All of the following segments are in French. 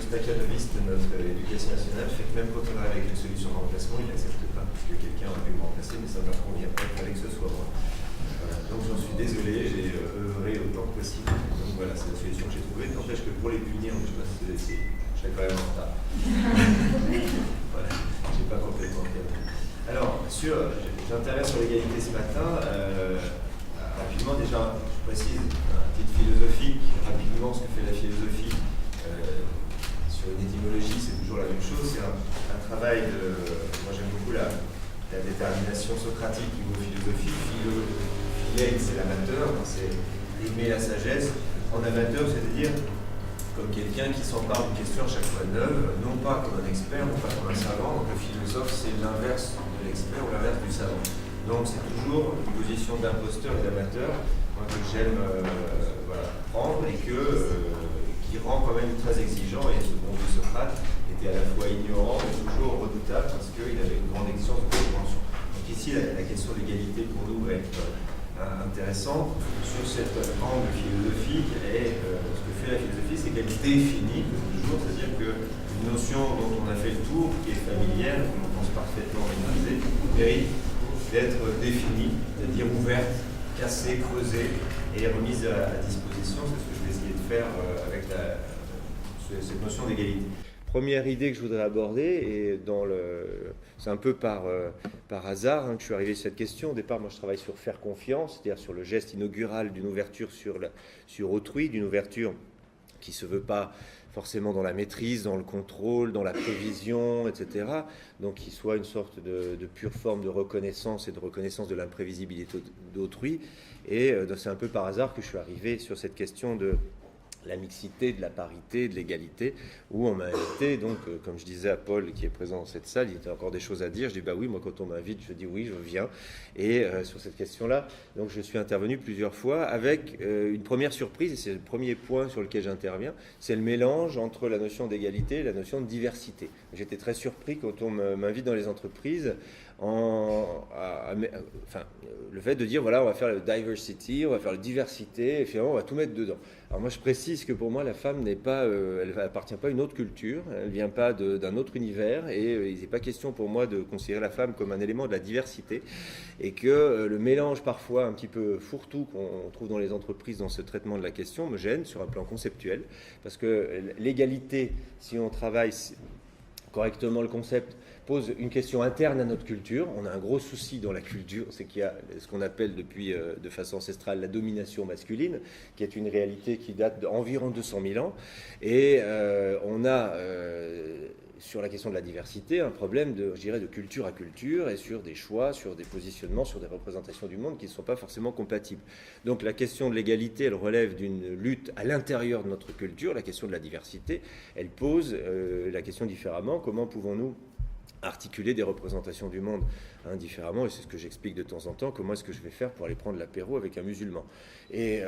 staccanoviste de notre éducation nationale fait que même quand on arrive avec une solution de remplacement, il n'accepte pas, parce que quelqu'un a pu me remplacer, mais ça ne leur convient pas, il fallait que ce soit moi. Voilà. Donc j'en suis désolé, j'ai œuvré autant que possible. Donc voilà, c'est la solution que j'ai trouvée. N'empêche que pour les punir, je serais quand même en retard. Voilà, je n'ai pas complètement regardé. Alors, j'interviens sur l'égalité ce matin. Rapidement, déjà, je précise, un titre philosophique, rapidement, ce que fait la philosophie sur une étymologie, c'est toujours la même chose. C'est un travail de. Moi, j'aime beaucoup la détermination socratique du mot philosophie. Philène, c'est l'amateur, c'est aimer la sagesse. En amateur, c'est-à-dire comme quelqu'un qui s'empare d'une question à chaque fois neuve, non pas comme un expert, non pas comme un savant. Donc le philosophe, c'est l'inverse de l'expert ou l'inverse du savant. Donc c'est toujours une position d'imposteur et d'amateur que j'aime prendre et qui rend quand même très exigeant. Et ce bon vieux Socrate était à la fois ignorant et toujours redoutable parce qu'il avait une grande exigence de compréhension. Donc ici, la question de l'égalité pour nous va être intéressante sur cet angle philosophique. Et ce que fait la philosophie, c'est qu'elle définit toujours, c'est-à-dire qu'une notion dont on a fait le tour, qui est familière, qu'on pense parfaitement maîtriser, mérite d'être définie, c'est-à-dire ouverte, cassée, creusée et remise à disposition. C'est ce que je vais essayer de faire avec cette notion d'égalité. Première idée que je voudrais aborder, et c'est un peu par hasard que je suis arrivé à cette question. Au départ, moi je travaille sur faire confiance, c'est-à-dire sur le geste inaugural d'une ouverture sur autrui, d'une ouverture qui ne se veut pas forcément dans la maîtrise, dans le contrôle, dans la prévision, etc. Donc qui soit une sorte de pure forme de reconnaissance et de reconnaissance de l'imprévisibilité d'autrui. Et c'est un peu par hasard que je suis arrivé sur cette question de la mixité, de la parité, de l'égalité, où on m'a invité, donc comme je disais à Paul qui est présent dans cette salle, il y a encore des choses à dire, je dis bah oui, moi quand on m'invite, je dis oui, je viens, et sur cette question-là, donc je suis intervenu plusieurs fois avec une première surprise, et c'est le premier point sur lequel j'interviens, c'est le mélange entre la notion d'égalité et la notion de diversité. J'étais très surpris quand on m'invite dans les entreprises, le fait de dire voilà, on va faire le diversity, on va faire la diversité, et finalement on va tout mettre dedans. Alors moi je précise que pour moi la femme n'est pas, elle appartient pas à une autre culture, elle vient pas d'un autre univers, et il n'est pas question pour moi de considérer la femme comme un élément de la diversité, et que le mélange parfois un petit peu fourre-tout qu'on trouve dans les entreprises dans ce traitement de la question me gêne sur un plan conceptuel, parce que l'égalité, si on travaille correctement le concept, pose une question interne à notre culture. On a un gros souci dans la culture, c'est qu'il y a ce qu'on appelle depuis de façon ancestrale la domination masculine, qui est une réalité qui date d'environ 200 000 ans. Et on a, sur la question de la diversité, un problème de culture à culture, et sur des choix, sur des positionnements, sur des représentations du monde qui ne sont pas forcément compatibles. Donc la question de l'égalité, elle relève d'une lutte à l'intérieur de notre culture. La question de la diversité, elle pose la question différemment. Comment pouvons-nous articuler des représentations du monde différemment, et c'est ce que j'explique de temps en temps, comment est-ce que je vais faire pour aller prendre l'apéro avec un musulman. Et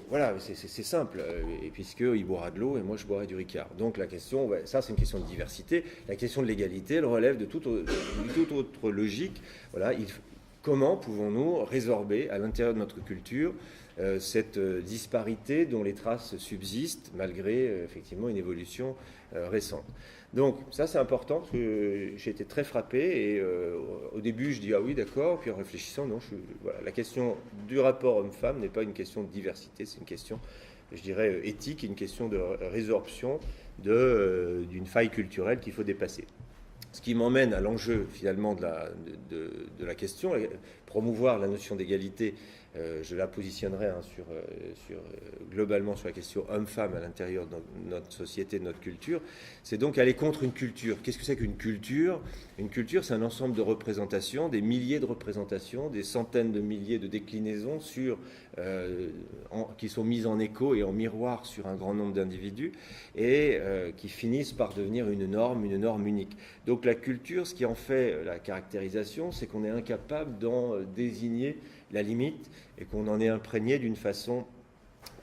voilà, c'est simple, et puisqu'il boira de l'eau et moi je boirai du Ricard. Donc la question, ça c'est une question de diversité. La question de l'égalité, elle relève de toute autre logique. Voilà, comment pouvons-nous résorber à l'intérieur de notre culture cette disparité dont les traces subsistent malgré effectivement une évolution récente. Donc ça c'est important parce que j'ai été très frappé et au début je dis ah oui d'accord, puis en réfléchissant non, voilà, la question du rapport homme-femme n'est pas une question de diversité, c'est une question je dirais éthique, une question de résorption d'une faille culturelle qu'il faut dépasser. Ce qui m'emmène à l'enjeu finalement de la question, promouvoir la notion d'égalité. Je la positionnerai globalement sur la question homme-femme à l'intérieur de notre société, de notre culture. C'est donc aller contre une culture. Qu'est-ce que c'est qu'une culture ? Une culture, c'est un ensemble de représentations, des milliers de représentations, des centaines de milliers de déclinaisons qui sont mises en écho et en miroir sur un grand nombre d'individus et qui finissent par devenir une norme unique. Donc la culture, ce qui en fait la caractérisation, c'est qu'on est incapable d'en désigner la limite et qu'on en est imprégné d'une façon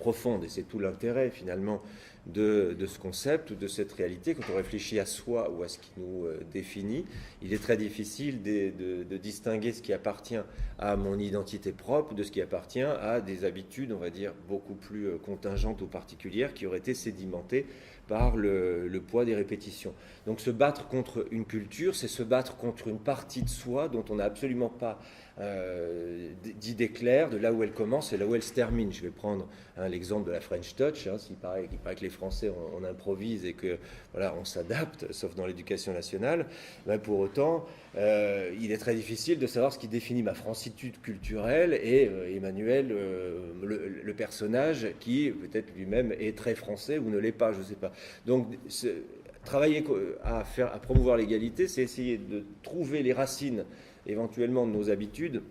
profonde. Et c'est tout l'intérêt finalement de ce concept ou de cette réalité. Quand on réfléchit à soi ou à ce qui nous définit, il est très difficile de distinguer ce qui appartient à mon identité propre de ce qui appartient à des habitudes, on va dire, beaucoup plus contingentes ou particulières qui auraient été sédimentées par le poids des répétitions. Donc se battre contre une culture, c'est se battre contre une partie de soi dont on n'a absolument pas d'idée claire de là où elle commence et là où elle se termine. Je vais prendre l'exemple de la French Touch. Il paraît que les Français on improvise et que voilà, on s'adapte, sauf dans l'éducation nationale. Ben, pour autant, il est très difficile de savoir ce qui définit ma francitude culturelle et Emmanuel, le personnage qui peut-être lui-même est très français ou ne l'est pas, je ne sais pas. Donc travailler à promouvoir l'égalité, c'est essayer de trouver les racines éventuellement de nos habitudes,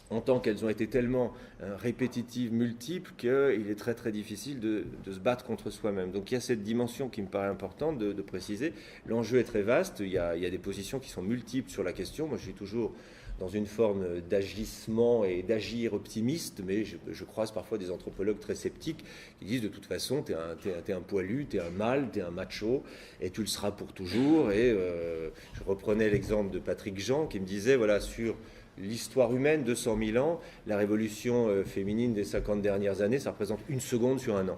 en tant qu'elles ont été tellement répétitives, multiples, qu'il est très très difficile de se battre contre soi-même. Donc il y a cette dimension qui me paraît importante de préciser. L'enjeu est très vaste, il y a des positions qui sont multiples sur la question. Moi je suis toujours dans une forme d'agissement et d'agir optimiste, mais je croise parfois des anthropologues très sceptiques qui disent de toute façon t'es un poilu, t'es un mâle, t'es un macho, et tu le seras pour toujours. Et je reprenais l'exemple de Patrick Jean qui me disait, voilà, sur l'histoire humaine, 200 000 ans, la révolution féminine des 50 dernières années, ça représente 1 seconde sur 1 an.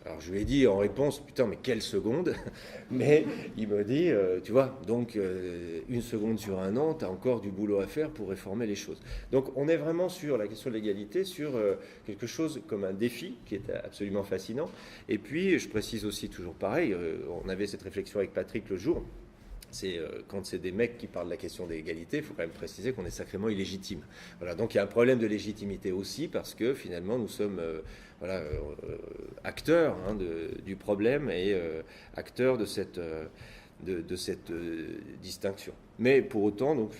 Alors je lui ai dit en réponse, putain mais quelle seconde. Mais il me dit, tu vois, donc 1 seconde sur 1 an, tu as encore du boulot à faire pour réformer les choses. Donc on est vraiment sur la question de l'égalité, sur quelque chose comme un défi qui est absolument fascinant. Et puis je précise aussi toujours pareil, on avait cette réflexion avec Patrick le jour, c'est quand c'est des mecs qui parlent de la question de l'égalité, il faut quand même préciser qu'on est sacrément illégitime. Voilà, donc il y a un problème de légitimité aussi parce que finalement nous sommes acteurs du problème et acteurs de cette distinction. Mais pour autant, donc,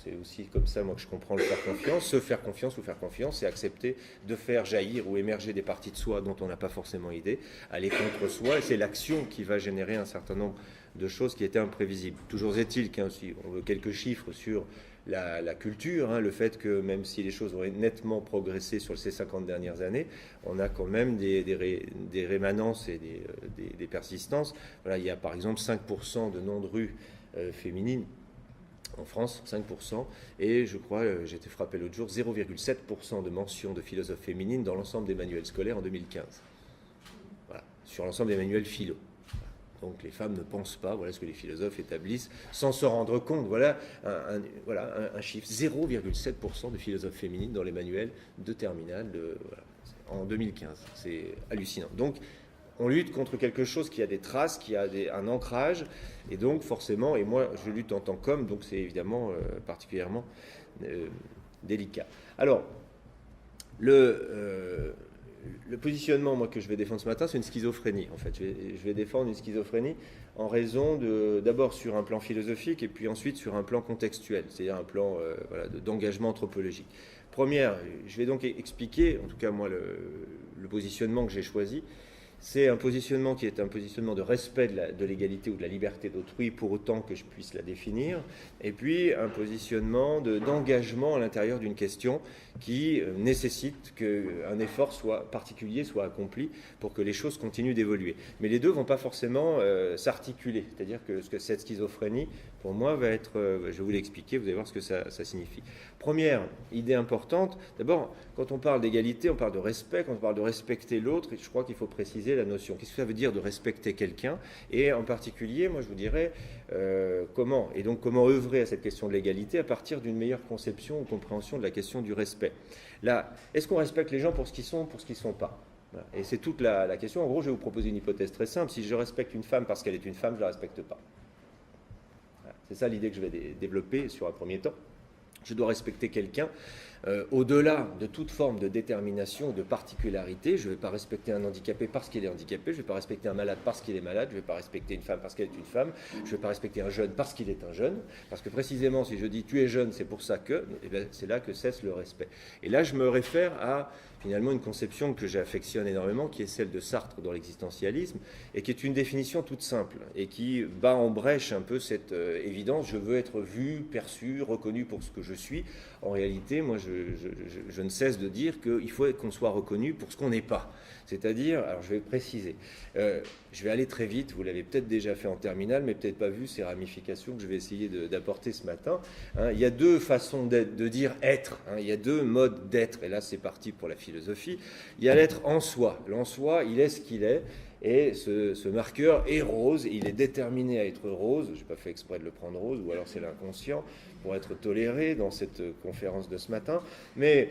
c'est aussi comme ça moi que je comprends le faire confiance. Se faire confiance ou faire confiance, c'est accepter de faire jaillir ou émerger des parties de soi dont on n'a pas forcément idée, aller contre soi, et c'est l'action qui va générer un certain nombre de choses qui étaient imprévisibles. Toujours est-il si on veut quelques chiffres sur la culture, le fait que même si les choses ont nettement progressé sur ces 50 dernières années, on a quand même des rémanences et des persistances. Voilà, il y a par exemple 5% de noms de rues féminines en France, 5%, et je crois, j'ai été frappé l'autre jour, 0,7% de mentions de philosophes féminines dans l'ensemble des manuels scolaires en 2015. Voilà, sur l'ensemble des manuels philo. Donc les femmes ne pensent pas, voilà ce que les philosophes établissent, sans se rendre compte. Voilà un chiffre, 0,7% de philosophes féminines dans les manuels de terminale en 2015. C'est hallucinant. Donc on lutte contre quelque chose qui a des traces, qui a un ancrage, et donc forcément, et moi je lutte en tant qu'homme, donc c'est évidemment particulièrement délicat. Alors, le positionnement moi, que je vais défendre ce matin, c'est une schizophrénie. En fait, je vais défendre une schizophrénie en raison d'abord sur un plan philosophique et puis ensuite sur un plan contextuel, c'est-à-dire un plan d'engagement anthropologique. Première, je vais donc expliquer, en tout cas moi, le positionnement que j'ai choisi. C'est un positionnement qui est un positionnement de respect de l'égalité ou de la liberté d'autrui pour autant que je puisse la définir, et puis un positionnement d'engagement à l'intérieur d'une question qui nécessite qu'un effort particulier soit accompli pour que les choses continuent d'évoluer. Mais les deux ne vont pas forcément s'articuler, c'est-à-dire que cette schizophrénie, pour moi, va être, je vais vous l'expliquer, vous allez voir ce que ça signifie. Première idée importante, d'abord, quand on parle d'égalité, on parle de respect, quand on parle de respecter l'autre, je crois qu'il faut préciser la notion. Qu'est-ce que ça veut dire de respecter quelqu'un? Et en particulier, moi je vous dirais comment œuvrer à cette question de l'égalité à partir d'une meilleure conception ou compréhension de la question du respect. Là, est-ce qu'on respecte les gens pour ce qu'ils sont ou pour ce qu'ils ne sont pas? Voilà. Et c'est toute la question. En gros, je vais vous proposer une hypothèse très simple. Si je respecte une femme parce qu'elle est une femme, je ne la respecte pas. Voilà. C'est ça l'idée que je vais développer sur un premier temps. Je dois respecter quelqu'un au-delà de toute forme de détermination ou de particularité. Je ne vais pas respecter un handicapé parce qu'il est handicapé, je ne vais pas respecter un malade parce qu'il est malade, je ne vais pas respecter une femme parce qu'elle est une femme, je ne vais pas respecter un jeune parce qu'il est un jeune, parce que précisément si je dis tu es jeune, c'est pour ça que, eh bien, c'est là que cesse le respect. Et là je me réfère à finalement une conception que j'affectionne énormément, qui est celle de Sartre dans l'existentialisme, et qui est une définition toute simple, et qui bat en brèche un peu cette évidence, je veux être vu, perçu, reconnu pour ce que je suis. En réalité, moi je je ne cesse de dire qu'il faut qu'on soit reconnu pour ce qu'on n'est pas. C'est-à-dire, alors je vais préciser, je vais aller très vite, vous l'avez peut-être déjà fait en terminale, mais peut-être pas vu ces ramifications que je vais essayer d'apporter ce matin. Il y a deux façons de dire être, il y a deux modes d'être, et là c'est parti pour la philosophie. Il y a l'être en soi. L'en soi, il est ce qu'il est. Et ce marqueur est rose, il est déterminé à être rose, je n'ai pas fait exprès de le prendre rose, ou alors c'est l'inconscient, pour être toléré dans cette conférence de ce matin, mais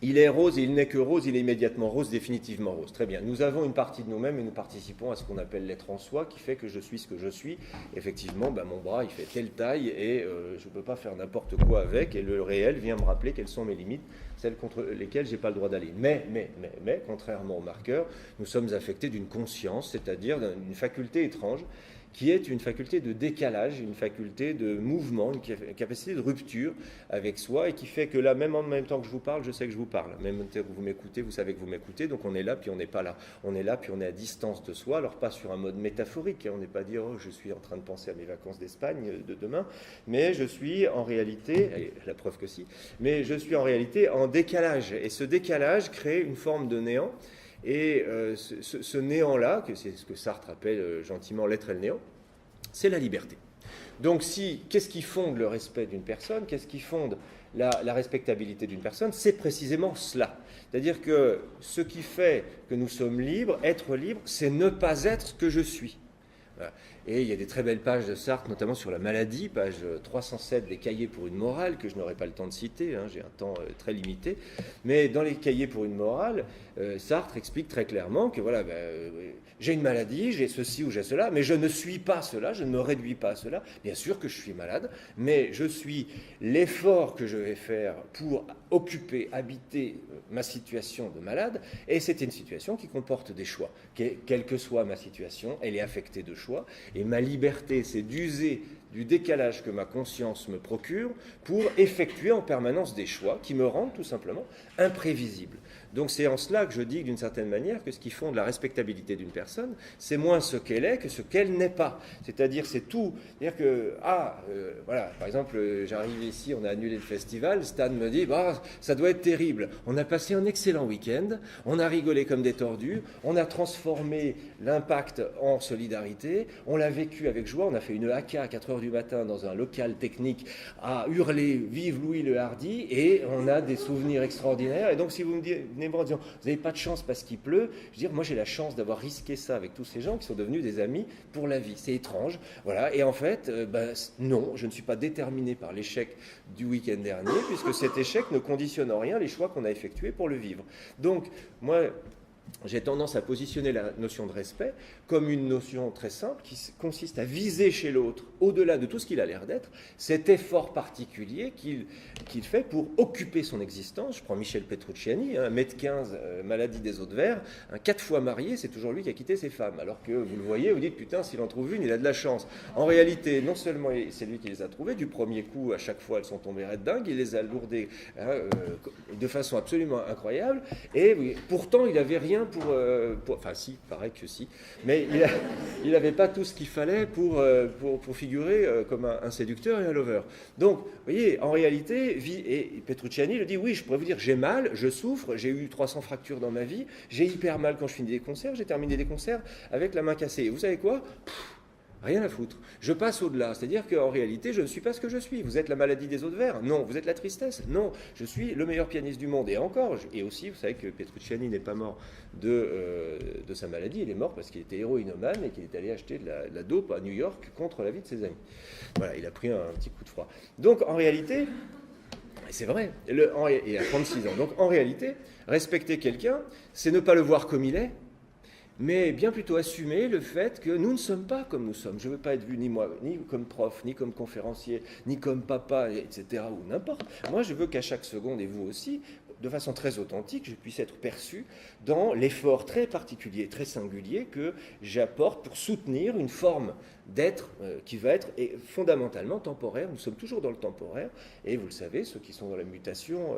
il est rose et il n'est que rose, il est immédiatement rose, définitivement rose. Très bien, nous avons une partie de nous-mêmes et nous participons à ce qu'on appelle l'être en soi, qui fait que je suis ce que je suis. Effectivement, mon bras, il fait telle taille et je ne peux pas faire n'importe quoi avec, et le réel vient me rappeler quelles sont mes limites, celles contre lesquelles je n'ai pas le droit d'aller. Mais, contrairement au marqueur, nous sommes affectés d'une conscience, c'est-à-dire d'une faculté étrange, qui est une faculté de décalage, une faculté de mouvement, une capacité de rupture avec soi, et qui fait que là, même en même temps que je vous parle, je sais que je vous parle. Même que vous m'écoutez, vous savez que vous m'écoutez, donc on est là, puis on n'est pas là. On est là, puis on est à distance de soi, alors pas sur un mode métaphorique, on n'est pas dire « oh, je suis en train de penser à mes vacances d'Espagne de demain », mais je suis en réalité, et la preuve que si, mais je suis en réalité en décalage, et ce décalage crée une forme de néant. Et ce néant-là, que c'est ce que Sartre appelle gentiment l'être et le néant, c'est la liberté. Donc qu'est-ce qui fonde le respect d'une personne? Qu'est-ce qui fonde la respectabilité d'une personne? C'est précisément cela. C'est-à-dire que ce qui fait que nous sommes libres, être libre, c'est ne pas être ce que je suis. Voilà. Et il y a des très belles pages de Sartre, notamment sur la maladie, page 307 des Cahiers pour une morale, que je n'aurai pas le temps de citer, j'ai un temps très limité. Mais dans les Cahiers pour une morale, Sartre explique très clairement que voilà, j'ai une maladie, j'ai ceci ou j'ai cela, mais je ne suis pas cela, je ne me réduis pas à cela. Bien sûr que je suis malade, mais je suis l'effort que je vais faire pour occuper, habiter ma situation de malade, et c'est une situation qui comporte des choix. Quelle que soit ma situation, elle est affectée de choix. Et ma liberté, c'est d'user du décalage que ma conscience me procure pour effectuer en permanence des choix qui me rendent tout simplement imprévisibles. Donc c'est en cela que je dis d'une certaine manière que ce qui fonde la respectabilité d'une personne, c'est moins ce qu'elle est que ce qu'elle n'est pas. C'est-à-dire c'est tout. C'est-à-dire que, voilà, par exemple, j'arrive ici, on a annulé le festival, Stan me dit, ça doit être terrible. On a passé un excellent week-end, on a rigolé comme des tordus, on a transformé l'impact en solidarité, on l'a vécu avec joie, on a fait une haka à 4h du matin dans un local technique à hurler « Vive Louis le Hardy » et on a des souvenirs extraordinaires. Et donc si vous me dites, en disant vous n'avez pas de chance parce qu'il pleut, je veux dire moi j'ai la chance d'avoir risqué ça avec tous ces gens qui sont devenus des amis pour la vie, c'est étrange, voilà. Et en fait non, je ne suis pas déterminé par l'échec du week-end dernier, puisque cet échec ne conditionne en rien les choix qu'on a effectués pour le vivre. Donc moi j'ai tendance à positionner la notion de respect comme une notion très simple qui consiste à viser chez l'autre, au-delà de tout ce qu'il a l'air d'être, cet effort particulier qu'il fait pour occuper son existence. Je prends Michel Petrucciani, 1m15, maladie des os de verre, 4 fois marié, c'est toujours lui qui a quitté ses femmes. Alors que vous le voyez, vous dites, putain, s'il en trouve une, il a de la chance. En réalité, non seulement c'est lui qui les a trouvées, du premier coup, à chaque fois, elles sont tombées red dingues, il les a lourdées de façon absolument incroyable, et pourtant, il n'avait rien enfin si, paraît que si, mais il n'avait pas tout ce qu'il fallait pour figurer comme un séducteur et un lover. Donc, vous voyez, en réalité, et Petrucciani le dit, oui, je pourrais vous dire, j'ai mal, je souffre, j'ai eu 300 fractures dans ma vie, j'ai hyper mal quand je finis des concerts, j'ai terminé des concerts avec la main cassée. Et vous savez quoi ? Rien à foutre. Je passe au-delà. C'est-à-dire qu'en réalité, je ne suis pas ce que je suis. Vous êtes la maladie des os de verre? Non. Vous êtes la tristesse? Non. Je suis le meilleur pianiste du monde. Et encore, et aussi, vous savez que Petrucciani n'est pas mort de sa maladie. Il est mort parce qu'il était héroïnomane et qu'il est allé acheter de la dope à New York contre la vie de ses amis. Voilà, il a pris un petit coup de froid. Donc, en réalité, c'est vrai, il a 36 ans. Donc, en réalité, respecter quelqu'un, c'est ne pas le voir comme il est, mais bien plutôt assumer le fait que nous ne sommes pas comme nous sommes. Je ne veux pas être vu ni comme prof, ni comme conférencier, ni comme papa, etc., ou n'importe. Moi, je veux qu'à chaque seconde, et vous aussi, de façon très authentique, je puisse être perçu dans l'effort très particulier, très singulier que j'apporte pour soutenir une forme d'être qui va être fondamentalement temporaire. Nous sommes toujours dans le temporaire, et vous le savez, ceux qui sont dans la mutation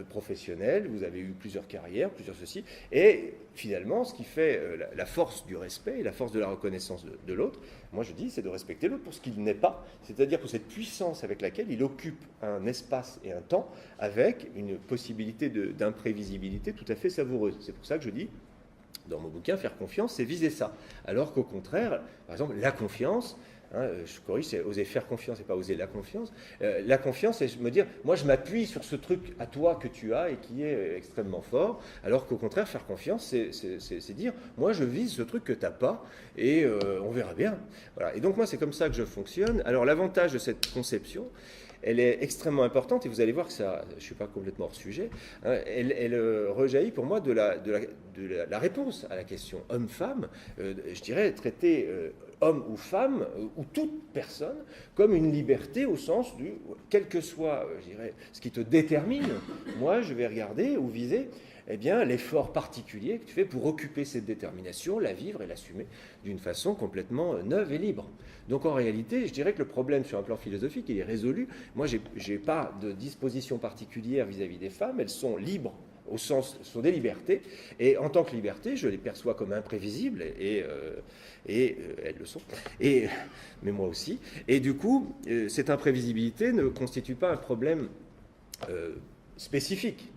professionnelle, vous avez eu plusieurs carrières, plusieurs ceci, et finalement, ce qui fait la force du respect et la force de la reconnaissance de l'autre, moi je dis, c'est de respecter l'autre pour ce qu'il n'est pas, c'est-à-dire pour cette puissance avec laquelle il occupe un espace et un temps avec une possibilité d'imprévisibilité tout à fait savoureuse. C'est pour ça que je dis, dans mon bouquin, faire confiance, c'est viser ça. Alors qu'au contraire, par exemple, la confiance, je corrige, c'est oser faire confiance et pas oser la confiance. La confiance, c'est me dire, moi je m'appuie sur ce truc à toi que tu as et qui est extrêmement fort, alors qu'au contraire, faire confiance, c'est dire, moi je vise ce truc que tu n'as pas et on verra bien. Voilà. Et donc moi, c'est comme ça que je fonctionne. Alors l'avantage de cette conception, elle est extrêmement importante, et vous allez voir que ça, je ne suis pas complètement hors sujet, elle rejaillit pour moi de la réponse à la question homme-femme, je dirais traiter homme ou femme, ou toute personne, comme une liberté au sens du, quel que soit, je dirais, ce qui te détermine, moi je vais regarder ou viser eh bien, l'effort particulier que tu fais pour occuper cette détermination, la vivre et l'assumer d'une façon complètement neuve et libre. Donc en réalité, je dirais que le problème sur un plan philosophique, il est résolu. Moi, je n'ai pas de disposition particulière vis-à-vis des femmes, elles sont libres au sens, ce sont des libertés, et en tant que liberté, je les perçois comme imprévisibles, et elles le sont, mais moi aussi. Et du coup, cette imprévisibilité ne constitue pas un problème spécifique.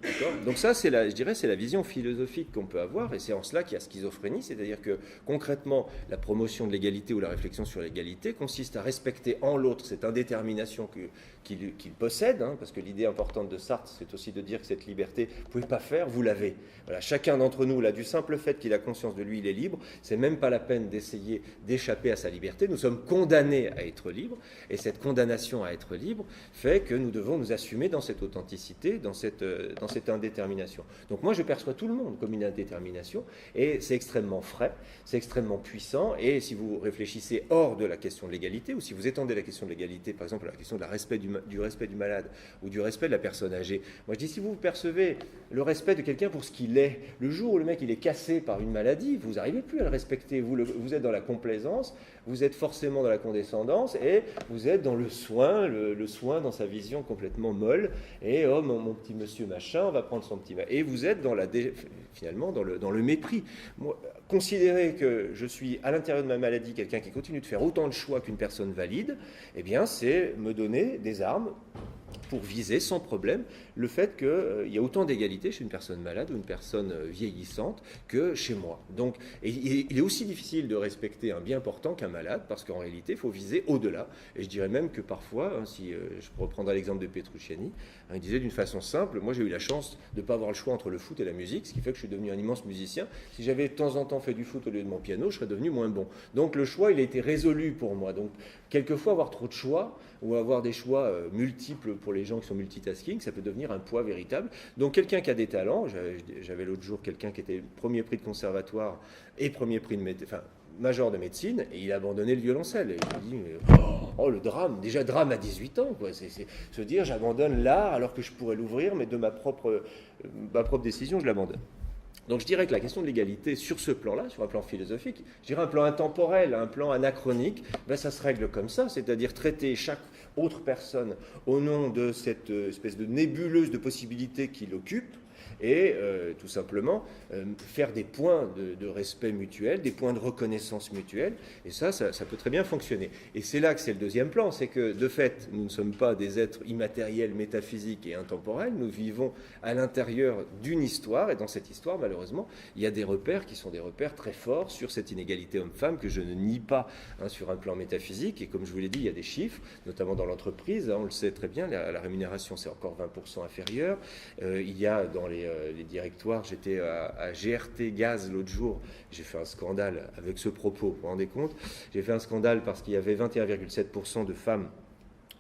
Donc ça, je dirais, c'est la vision philosophique qu'on peut avoir, et c'est en cela qu'il y a schizophrénie, c'est-à-dire que concrètement, la promotion de l'égalité ou la réflexion sur l'égalité consiste à respecter en l'autre cette indétermination qu'il possède, parce que l'idée importante de Sartre, c'est aussi de dire que cette liberté, vous ne pouvez pas faire, vous l'avez. Voilà, chacun d'entre nous, là, du simple fait qu'il a conscience de lui, il est libre, c'est même pas la peine d'essayer d'échapper à sa liberté, nous sommes condamnés à être libres, et cette condamnation à être libre fait que nous devons nous assumer dans cette authenticité, dans cette indétermination. Donc moi, je perçois tout le monde comme une indétermination, et c'est extrêmement frais, c'est extrêmement puissant, et si vous réfléchissez hors de la question de l'égalité, ou si vous étendez la question de l'égalité, par exemple, à la question de la respect du respect du malade, ou du respect de la personne âgée, moi je dis, si vous percevez le respect de quelqu'un pour ce qu'il est, le jour où le mec il est cassé par une maladie, vous n'arrivez plus à le respecter, vous êtes dans la complaisance, vous êtes forcément dans la condescendance, et vous êtes dans le soin, le soin dans sa vision complètement molle, et oh mon petit monsieur machin, on va prendre son petit... Et vous êtes finalement dans le mépris. Moi, considérer que je suis à l'intérieur de ma maladie quelqu'un qui continue de faire autant de choix qu'une personne valide, eh bien c'est me donner des armes pour viser sans problème le fait qu'il y a autant d'égalité chez une personne malade ou une personne vieillissante que chez moi. Donc, il est aussi difficile de respecter un bien portant qu'un malade, parce qu'en réalité, il faut viser au-delà. Et je dirais même que parfois, si je reprendrai l'exemple de Petrucciani, il disait d'une façon simple, moi j'ai eu la chance de ne pas avoir le choix entre le foot et la musique, ce qui fait que je suis devenu un immense musicien. Si j'avais de temps en temps fait du foot au lieu de mon piano, je serais devenu moins bon. Donc le choix, il a été résolu pour moi. Donc quelquefois, avoir trop de choix, ou avoir des choix multiples pour les gens qui sont multitasking, ça peut devenir un poids véritable. Donc quelqu'un qui a des talents, j'avais l'autre jour quelqu'un qui était premier prix de conservatoire et premier prix de major de médecine, et il a abandonné le violoncelle. Et je me dis, oh le drame, déjà drame à 18 ans, quoi. C'est se dire, j'abandonne l'art alors que je pourrais l'ouvrir, mais de ma propre décision, je l'abandonne. Donc je dirais que la question de l'égalité sur ce plan-là, sur un plan philosophique, je dirais un plan intemporel, un plan anachronique, ça se règle comme ça, c'est-à-dire traiter chaque autre personne au nom de cette espèce de nébuleuse de possibilités qu'il occupe, et tout simplement faire des points de respect mutuel, des points de reconnaissance mutuelle, et ça peut très bien fonctionner. Et c'est là que c'est le deuxième plan, c'est que de fait, nous ne sommes pas des êtres immatériels, métaphysiques et intemporels, nous vivons à l'intérieur d'une histoire, et dans cette histoire, malheureusement, il y a des repères qui sont des repères très forts sur cette inégalité homme-femme que je ne nie pas sur un plan métaphysique, et comme je vous l'ai dit, il y a des chiffres, notamment dans l'entreprise, on le sait très bien, la rémunération c'est encore 20% inférieure, il y a dans les directoires, j'étais à GRT Gaz l'autre jour, j'ai fait un scandale avec ce propos, vous vous rendez compte ? J'ai fait un scandale parce qu'il y avait 21,7% de femmes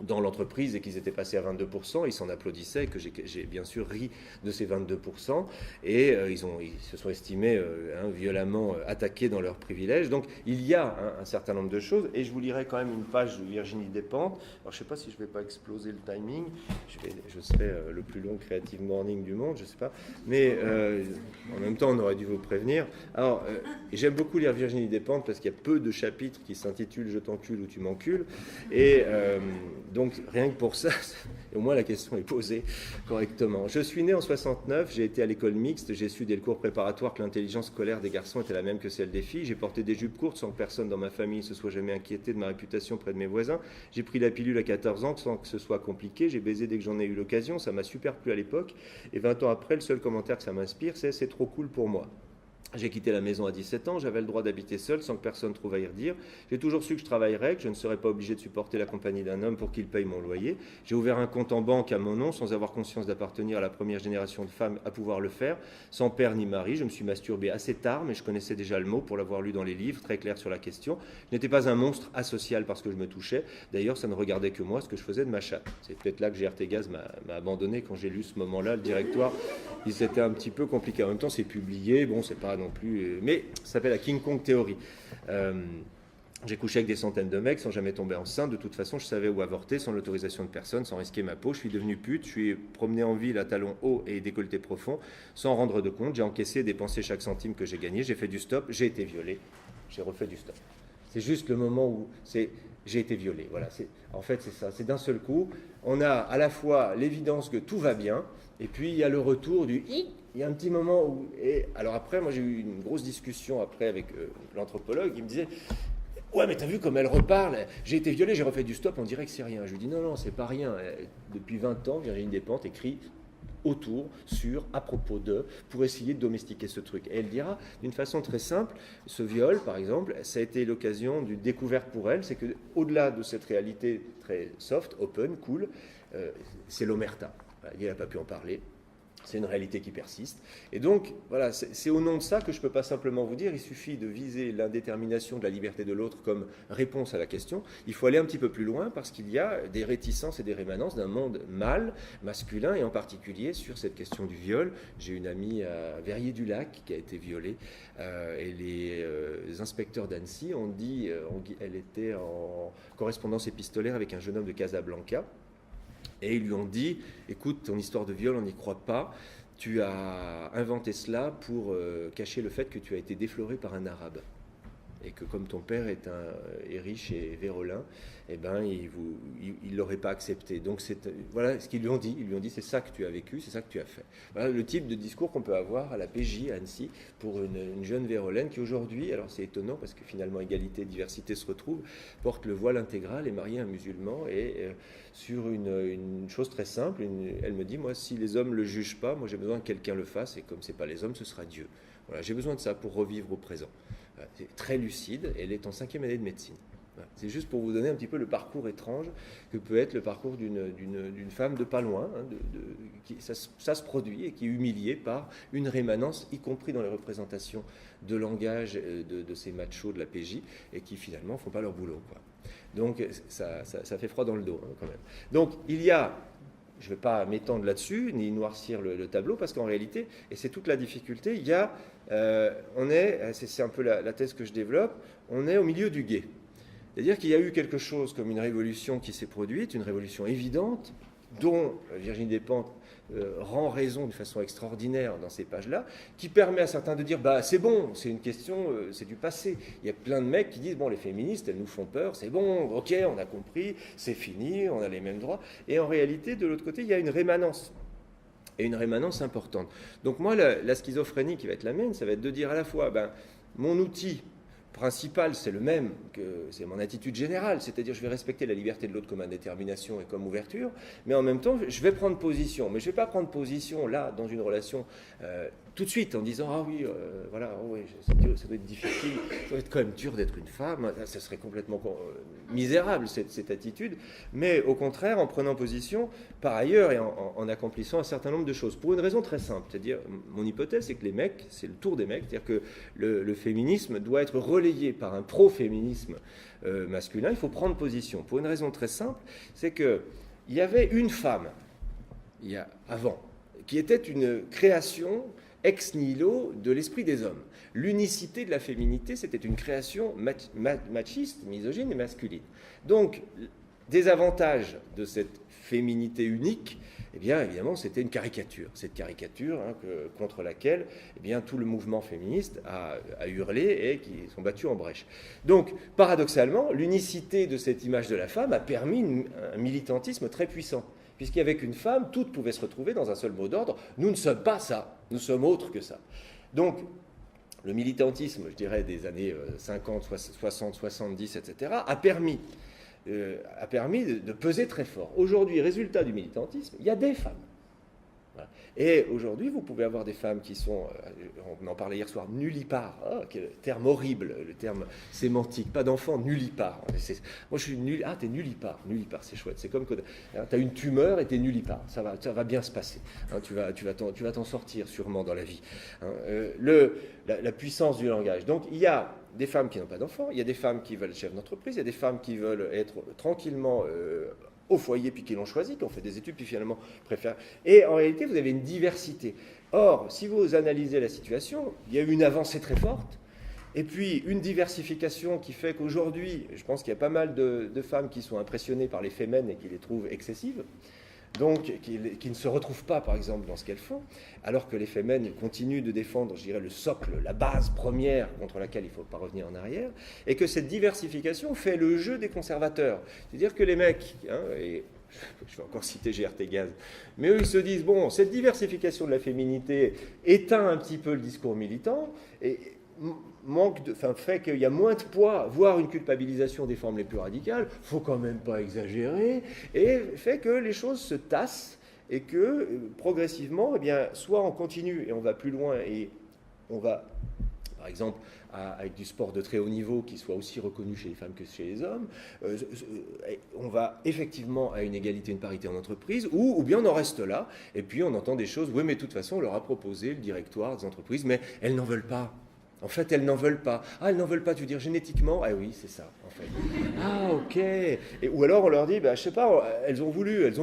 dans l'entreprise et qu'ils étaient passés à 22%, ils s'en applaudissaient, que j'ai bien sûr ri de ces 22%, et ils se sont estimés violemment attaqués dans leurs privilèges. Donc il y a un certain nombre de choses, et je vous lirai quand même une page de Virginie Despentes. Alors je ne sais pas si je ne vais pas exploser le timing, je serai le plus long creative morning du monde, je ne sais pas, mais en même temps on aurait dû vous prévenir. Alors j'aime beaucoup lire Virginie Despentes parce qu'il y a peu de chapitres qui s'intitulent « Je t'encule ou tu m'encules », et donc rien que pour ça, au moins la question est posée correctement. Je suis né en 69, j'ai été à l'école mixte, j'ai su dès le cours préparatoire que l'intelligence scolaire des garçons était la même que celle des filles. J'ai porté des jupes courtes sans que personne dans ma famille se soit jamais inquiété de ma réputation près de mes voisins. J'ai pris la pilule à 14 ans sans que ce soit compliqué. J'ai baisé dès que j'en ai eu l'occasion, ça m'a super plu à l'époque. Et 20 ans après, le seul commentaire que ça m'inspire, c'est trop cool pour moi. J'ai quitté la maison à 17 ans, j'avais le droit d'habiter seul sans que personne trouve à y redire. J'ai toujours su que je travaillerais, que je ne serais pas obligé de supporter la compagnie d'un homme pour qu'il paye mon loyer. J'ai ouvert un compte en banque à mon nom sans avoir conscience d'appartenir à la première génération de femmes à pouvoir le faire, sans père ni mari. Je me suis masturbé assez tard, mais je connaissais déjà le mot pour l'avoir lu dans les livres, très clair sur la question. Je n'étais pas un monstre asocial parce que je me touchais. D'ailleurs, ça ne regardait que moi, ce que je faisais de ma chatte. C'est peut-être là que G.R.T. Gaz m'a abandonné quand j'ai lu ce moment-là, le directoire. C'était un petit peu compliqué. En même temps, c'est publié, bon, c'est pas non plus... Mais ça s'appelle la King Kong Theory. J'ai couché avec des centaines de mecs sans jamais tomber enceinte. De toute façon, je savais où avorter sans l'autorisation de personne, sans risquer ma peau. Je suis devenu pute. Je suis promené en ville à talons hauts et décolleté profond, sans rendre de compte. J'ai encaissé et dépensé chaque centime que j'ai gagné. J'ai fait du stop. J'ai été violé. J'ai refait du stop. C'est juste le moment où j'ai été violé. Voilà. En fait, c'est ça. C'est d'un seul coup. On a à la fois l'évidence que tout va bien, et puis il y a le retour du i. Il y a un petit moment où... Et alors après, moi j'ai eu une grosse discussion après avec l'anthropologue. Il me disait, ouais mais t'as vu comme elle reparle, j'ai été violée, j'ai refait du stop, on dirait que c'est rien. Je lui dis, non, c'est pas rien. Depuis 20 ans, Virginie Despentes écrit autour, sur, à propos de, pour essayer de domestiquer ce truc. Et elle dira, d'une façon très simple, ce viol, par exemple, ça a été l'occasion d'une découverte pour elle, c'est qu'au-delà de cette réalité très soft, open, cool, c'est l'omerta. Il n'a pas pu en parler. C'est une réalité qui persiste. Et donc, voilà, c'est au nom de ça que je ne peux pas simplement vous dire, il suffit de viser l'indétermination de la liberté de l'autre comme réponse à la question. Il faut aller un petit peu plus loin parce qu'il y a des réticences et des rémanences d'un monde mâle, masculin, et en particulier sur cette question du viol. J'ai une amie à Verrier-du-Lac qui a été violée et les inspecteurs d'Annecy ont dit, elle était en correspondance épistolaire avec un jeune homme de Casablanca. Et ils lui ont dit, écoute, ton histoire de viol, on n'y croit pas. Tu as inventé cela pour cacher le fait que tu as été défloré par un arabe. Et que comme ton père est riche et vérolin, eh ben, il l'aurait pas accepté. Donc voilà ce qu'ils lui ont dit. Ils lui ont dit, c'est ça que tu as vécu, c'est ça que tu as fait. Voilà le type de discours qu'on peut avoir à la PJ à Annecy pour une jeune vérolaine qui aujourd'hui, alors c'est étonnant parce que finalement égalité et diversité se retrouvent, porte le voile intégral, est mariée à un musulman et sur une chose très simple, elle me dit, moi si les hommes le jugent pas, moi j'ai besoin que quelqu'un le fasse et comme c'est pas les hommes, ce sera Dieu. Voilà, j'ai besoin de ça pour revivre au présent. C'est très lucide, elle est en 5e année de médecine. Voilà. C'est juste pour vous donner un petit peu le parcours étrange que peut être le parcours d'une femme de pas loin, qui ça se produit et qui est humiliée par une rémanence, y compris dans les représentations de langage de ces machos de la PJ, et qui finalement ne font pas leur boulot, quoi. Donc ça fait froid dans le dos, quand même. Donc il y a... Je ne vais pas m'étendre là-dessus, ni noircir le tableau, parce qu'en réalité, et c'est toute la difficulté, il y a, c'est un peu la thèse que je développe, on est au milieu du gué. C'est-à-dire qu'il y a eu quelque chose comme une révolution qui s'est produite, une révolution évidente, dont Virginie Despentes rend raison de façon extraordinaire dans ces pages-là, qui permet à certains de dire bah c'est bon, c'est une question, c'est du passé. Il y a plein de mecs qui disent bon, les féministes, elles nous font peur, c'est bon, ok, on a compris, c'est fini, on a les mêmes droits. Et en réalité, de l'autre côté, il y a une rémanence. Et une rémanence importante. Donc moi, la schizophrénie qui va être la mienne, ça va être de dire à la fois, mon outil principal, c'est le même, c'est mon attitude générale, c'est-à-dire je vais respecter la liberté de l'autre comme indétermination et comme ouverture, mais en même temps, je vais prendre position. Mais je ne vais pas prendre position là, dans une relation tout de suite en disant ah oui, voilà, oh, ouais, ça doit être difficile, ça doit être quand même dur d'être une femme, ça serait complètement misérable cette attitude, mais au contraire en prenant position par ailleurs et en accomplissant un certain nombre de choses, pour une raison très simple, c'est-à-dire mon hypothèse c'est que les mecs, c'est le tour des mecs, c'est-à-dire que le féminisme doit être relayé par un pro-féminisme masculin, il faut prendre position, pour une raison très simple, c'est qu'il y avait une femme, avant, qui était une création ex nihilo de l'esprit des hommes. L'unicité de la féminité, c'était une création machiste, misogyne et masculine. Donc, des avantages de cette féminité unique, eh bien, évidemment, c'était une caricature. Cette caricature contre laquelle eh bien, tout le mouvement féministe a hurlé et qui sont battus en brèche. Donc, paradoxalement, l'unicité de cette image de la femme a permis un militantisme très puissant. Puisqu'avec une femme, toutes pouvaient se retrouver dans un seul mot d'ordre. Nous ne sommes pas ça, nous sommes autres que ça. Donc, le militantisme, je dirais, des années 50, 60, 70, etc., a permis de peser très fort. Aujourd'hui, résultat du militantisme, il y a des femmes. Voilà. Et aujourd'hui, vous pouvez avoir des femmes qui sont, on en parlait hier soir, nullipares, quel terme horrible, le terme sémantique, pas d'enfant, nullipare. Moi je suis nul, t'es nullipare, c'est chouette, c'est comme que t'as une tumeur et t'es nullipare, ça va bien se passer, tu vas t'en sortir sûrement dans la vie. La puissance du langage. Donc il y a des femmes qui n'ont pas d'enfants, il y a des femmes qui veulent être chefs d'entreprise, il y a des femmes qui veulent être tranquillement au foyer, puis qui l'ont choisi, qui ont fait des études, puis finalement préfèrent. Et en réalité, vous avez une diversité. Or, si vous analysez la situation, il y a eu une avancée très forte, et puis une diversification qui fait qu'aujourd'hui, je pense qu'il y a pas mal de femmes qui sont impressionnées par les fémènes et qui les trouvent excessives, donc qui ne se retrouvent pas, par exemple, dans ce qu'elles font, alors que les fémènes continuent de défendre, je dirais, le socle, la base première contre laquelle il ne faut pas revenir en arrière, et que cette diversification fait le jeu des conservateurs. C'est-à-dire que les mecs, et je vais encore citer GRT Gaz, mais eux, ils se disent, bon, cette diversification de la féminité éteint un petit peu le discours militant, et fait qu'il y a moins de poids, voire une culpabilisation des formes les plus radicales, il ne faut quand même pas exagérer, et fait que les choses se tassent et que progressivement, eh bien, soit on continue et on va plus loin et on va, par exemple, avec du sport de très haut niveau qui soit aussi reconnu chez les femmes que chez les hommes, on va effectivement à une égalité, une parité en entreprise, ou bien on en reste là, et puis on entend des choses, oui mais de toute façon on leur a proposé le directoire des entreprises, mais elles n'en veulent pas. En fait, elles n'en veulent pas. Ah, elles n'en veulent pas, tu veux dire génétiquement? Ah oui, c'est ça, en fait. Ah, ok. Ou alors on leur dit, je sais pas, elles ont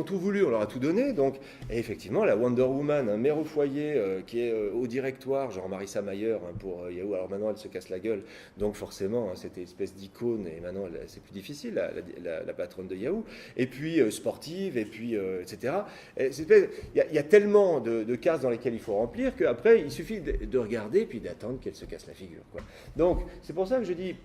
tout voulu, on leur a tout donné. Donc, et effectivement, la Wonder Woman, mère au foyer, qui est au directoire, genre Marissa Mayer pour Yahoo. Alors maintenant, elle se casse la gueule. Donc forcément, c'était une espèce d'icône, et maintenant, c'est plus difficile, la patronne de Yahoo. Et puis, sportive, et puis, etc. Il y a tellement de cases dans lesquelles il faut remplir qu'après, il suffit de regarder, puis d'attendre qu'elle se casse la figure, quoi. Donc, c'est pour ça que je dis,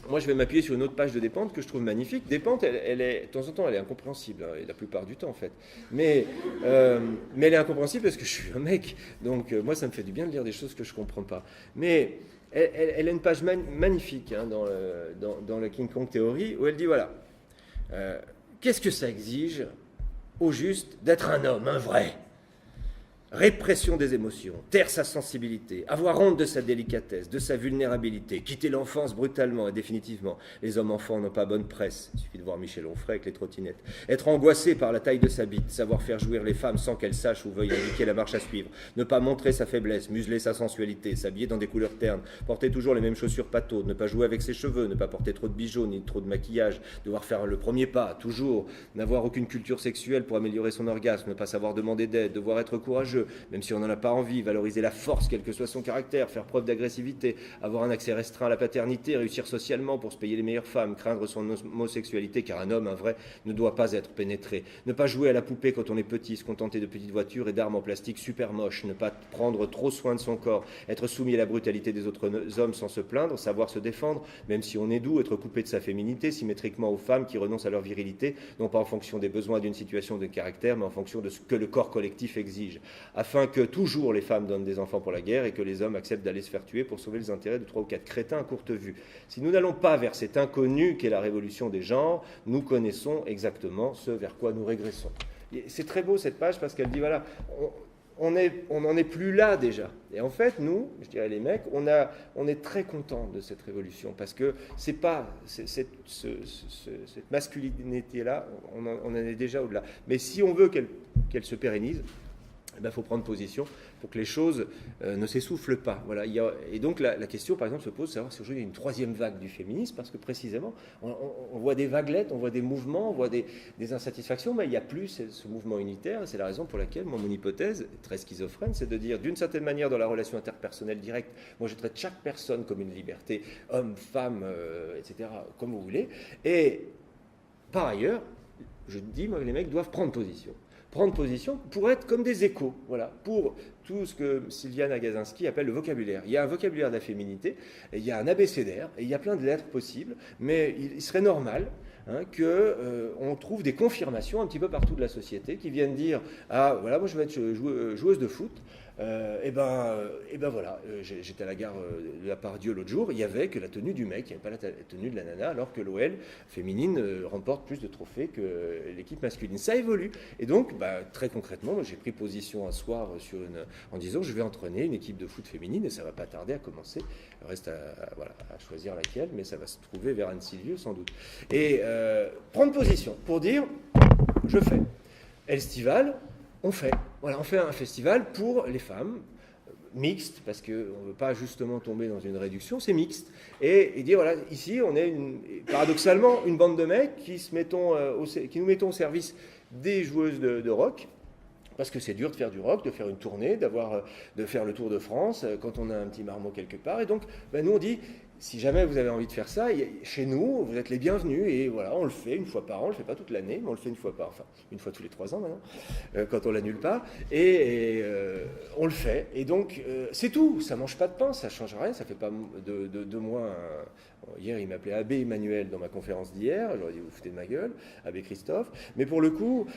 moi je vais m'appuyer sur une autre page de Despentes que je trouve magnifique. Despentes, elle est, de temps en temps, elle est incompréhensible, et la plupart du temps en fait. Mais elle est incompréhensible parce que je suis un mec, donc moi ça me fait du bien de lire des choses que je ne comprends pas. Mais elle a une page magnifique dans le King Kong Theory où elle dit voilà, qu'est-ce que ça exige au juste d'être un homme, un vrai ? Répression des émotions, taire sa sensibilité, avoir honte de sa délicatesse, de sa vulnérabilité, quitter l'enfance brutalement et définitivement. Les hommes-enfants n'ont pas bonne presse, il suffit de voir Michel Onfray avec les trottinettes. Être angoissé par la taille de sa bite, savoir faire jouir les femmes sans qu'elles sachent ou veuillent indiquer la marche à suivre, ne pas montrer sa faiblesse, museler sa sensualité, s'habiller dans des couleurs ternes, porter toujours les mêmes chaussures pataudes, ne pas jouer avec ses cheveux, ne pas porter trop de bijoux ni trop de maquillage, devoir faire le premier pas, toujours, n'avoir aucune culture sexuelle pour améliorer son orgasme, ne pas savoir demander d'aide, devoir être courageux, même si on n'en a pas envie, valoriser la force, quel que soit son caractère, faire preuve d'agressivité, avoir un accès restreint à la paternité, réussir socialement pour se payer les meilleures femmes, craindre son homosexualité, car un homme, un vrai, ne doit pas être pénétré, ne pas jouer à la poupée quand on est petit, se contenter de petites voitures et d'armes en plastique super moches, ne pas prendre trop soin de son corps, être soumis à la brutalité des autres hommes sans se plaindre, savoir se défendre, même si on est doux, être coupé de sa féminité, symétriquement aux femmes qui renoncent à leur virilité, non pas en fonction des besoins d'une situation de caractère, mais en fonction de ce que le corps collectif exige, afin que toujours les femmes donnent des enfants pour la guerre et que les hommes acceptent d'aller se faire tuer pour sauver les intérêts de 3 ou 4 crétins à courte vue. Si nous n'allons pas vers cet inconnu qu'est la révolution des genres, nous connaissons exactement ce vers quoi nous régressons. Et c'est très beau cette page parce qu'elle dit voilà, on n'en est plus là déjà. Et en fait, nous, je dirais les mecs, on est très contents de cette révolution parce que cette masculinité-là, on en est déjà au-delà. Mais si on veut qu'elle se pérennise, il faut prendre position pour que les choses ne s'essoufflent pas. Voilà. Et donc la question, par exemple, se pose de savoir si aujourd'hui il y a une troisième vague du féminisme, parce que précisément, on voit des vaguelettes, on voit des mouvements, on voit des insatisfactions, mais il n'y a plus ce mouvement unitaire. Et c'est la raison pour laquelle, moi, mon hypothèse, très schizophrène, c'est de dire, d'une certaine manière, dans la relation interpersonnelle directe, moi je traite chaque personne comme une liberté, homme, femme, etc., comme vous voulez. Et par ailleurs, je dis, moi, les mecs doivent prendre position pour être comme des échos, voilà, pour tout ce que Sylviane Agacinski appelle le vocabulaire. Il y a un vocabulaire de la féminité, et il y a un abécédaire, et il y a plein de lettres possibles, mais il serait normal qu'on trouve des confirmations un petit peu partout de la société qui viennent dire « Ah, voilà, moi je vais être joueuse de foot ». Et ben voilà, j'étais à la gare de la Pardieu l'autre jour, il n'y avait que la tenue du mec, il n'y avait pas la tenue de la nana, alors que l'OL féminine remporte plus de trophées que l'équipe masculine. Ça évolue. Et donc, très concrètement, j'ai pris position un soir en disant je vais entraîner une équipe de foot féminine et ça ne va pas tarder à commencer. Il reste à choisir laquelle, mais ça va se trouver vers Anne-Sylvieux sans doute. Et prendre position pour dire je fais. Estival, on fait. Voilà, on fait un festival pour les femmes, mixte, parce qu'on ne veut pas justement tomber dans une réduction, c'est mixte. Et dire, voilà, ici, on est paradoxalement une bande de mecs qui nous mettons au service des joueuses de rock, parce que c'est dur de faire du rock, de faire une tournée, de faire le Tour de France, quand on a un petit marmot quelque part. Et donc, nous, on dit, si jamais vous avez envie de faire ça, chez nous, vous êtes les bienvenus. Et voilà, on le fait une fois par an. On ne le fait pas toute l'année, mais on le fait une fois tous les 3 ans maintenant, quand on l'annule pas. Et on le fait. Et donc, c'est tout. Ça ne mange pas de pain, ça ne change rien. Ça ne fait pas de moi Hier, il m'appelait Abbé Emmanuel dans ma conférence d'hier. J'aurais dit, vous foutez de ma gueule, Abbé Christophe. Mais pour le coup,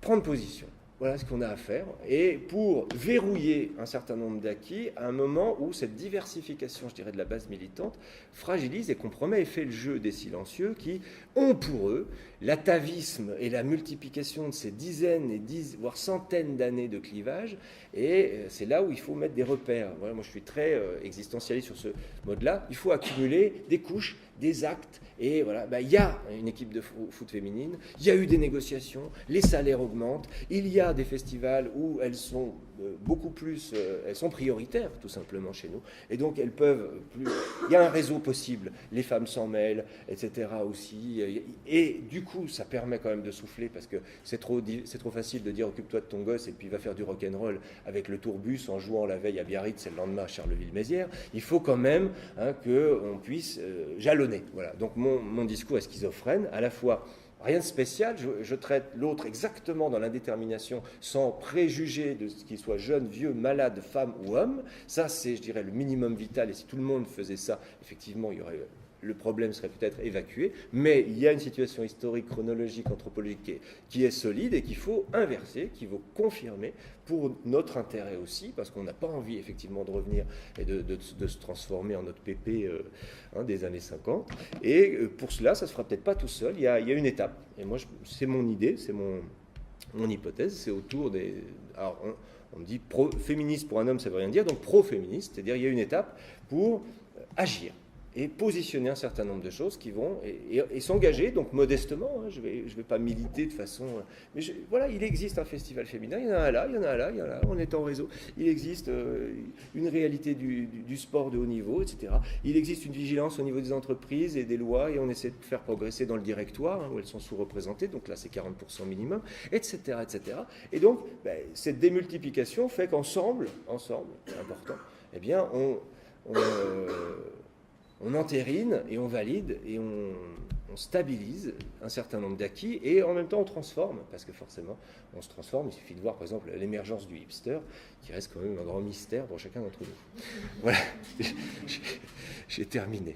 prendre position. Voilà ce qu'on a à faire. Et pour verrouiller un certain nombre d'acquis, à un moment où cette diversification, je dirais, de la base militante, fragilise et compromet et fait le jeu des silencieux qui ont pour eux l'atavisme et la multiplication de ces dizaines voire centaines d'années de clivage. Et c'est là où il faut mettre des repères. Voilà, moi, je suis très existentialiste sur ce mode-là. Il faut accumuler des couches, des actes. Et voilà, il y a une équipe de foot féminine, il y a eu des négociations, les salaires augmentent, il y a des festivals où elles sont beaucoup plus, elles sont prioritaires tout simplement chez nous. Et donc elles peuvent plus, il y a un réseau possible, les femmes s'en mêlent, etc. aussi. Et du coup, ça permet quand même de souffler parce que c'est trop facile de dire occupe-toi de ton gosse et puis va faire du rock'n'roll avec le tourbus en jouant la veille à Biarritz et le lendemain à Charleville-Mézières. Il faut quand même qu'on puisse jalonner. Voilà. Donc mon discours est schizophrène, à la fois rien de spécial, je traite l'autre exactement dans l'indétermination, sans préjuger de ce qu'il soit jeune, vieux, malade, femme ou homme. Ça, c'est, je dirais, le minimum vital. Et si tout le monde faisait ça, effectivement, le problème serait peut-être évacué. Mais il y a une situation historique, chronologique, anthropologique qui est solide et qu'il faut inverser, qu'il faut confirmer pour notre intérêt aussi, parce qu'on n'a pas envie, effectivement, de revenir et de se transformer en notre pépé des années 50. Et pour cela, ça ne se fera peut-être pas tout seul. Il y a une étape. Et moi, c'est mon idée, c'est mon hypothèse, c'est autour des... Alors, on me dit féministe pour un homme, ça ne veut rien dire, donc pro-féministe, c'est-à-dire il y a une étape pour agir et positionner un certain nombre de choses qui vont et s'engager, donc modestement, je vais pas militer de façon... mais voilà, il existe un festival féminin, il y en a un là, il y en a un là, il y en a là, on est en réseau. Il existe une réalité du sport de haut niveau, etc. Il existe une vigilance au niveau des entreprises et des lois, et on essaie de faire progresser dans le directoire, où elles sont sous-représentées, donc là c'est 40% minimum, etc., etc. Et donc, cette démultiplication fait qu'ensemble, c'est important, eh bien, on entérine et on valide et on stabilise un certain nombre d'acquis et en même temps on transforme, parce que forcément on se transforme. Il suffit de voir par exemple l'émergence du hipster qui reste quand même un grand mystère pour chacun d'entre nous. Voilà, j'ai terminé.